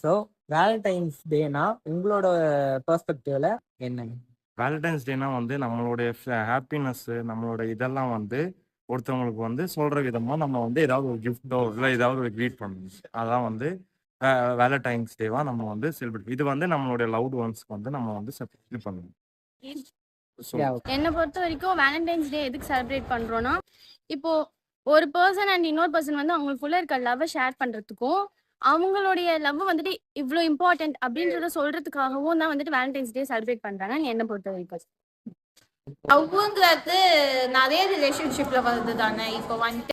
So Valentine's டேனா உங்களோட பெர்ஸ்பெக்டிவ்ல என்ன? Valentine's டேனா வந்து நம்மளுடைய ஹாப்பினஸ் நம்மளோட இதெல்லாம் வந்து ஒருத்தவங்களுக்கு வந்து சொல்ற விதமா நம்ம வந்து ஏதாவது ஒரு கிஃப்டோ இல்லை ஏதாவது ஒரு க்ரீட் பண்ணணும். அதான் வந்து வேலண்டைன்ஸ் டேவா நம்ம வந்து செலிப்ரேட். இது வந்து நம்மளுடைய லவ்ட் ஒன்ஸ்க்கு வந்து நம்ம வந்து இது பண்ணணும். என்னை பொறுத்த வரைக்கும் வேலண்டைன்ஸ் டே எதுக்கு செலிப்ரேட் பண்றோம்னா, இப்போ ஒரு பர்சன் அண்ட் இன்னொரு பர்சன் வந்து அவங்களுக்குள்ள இருக்க லவ்வை ஷேர் பண்றதுக்கும் அவங்களுடைய லவ் வந்துட்டு இவ்வளோ இம்பார்ட்டன்ட் அப்படின்றத சொல்றதுக்காகவும் தான் வந்துட்டு வேலண்டைன்ஸ் டே செலிப்ரேட் பண்றாங்க என்னை பொறுத்த வரைக்கும். லவ்ங்கிறது நிறைய ரிலேஷன்ஷிப்ல வருது தானே. இப்போ வந்துட்டு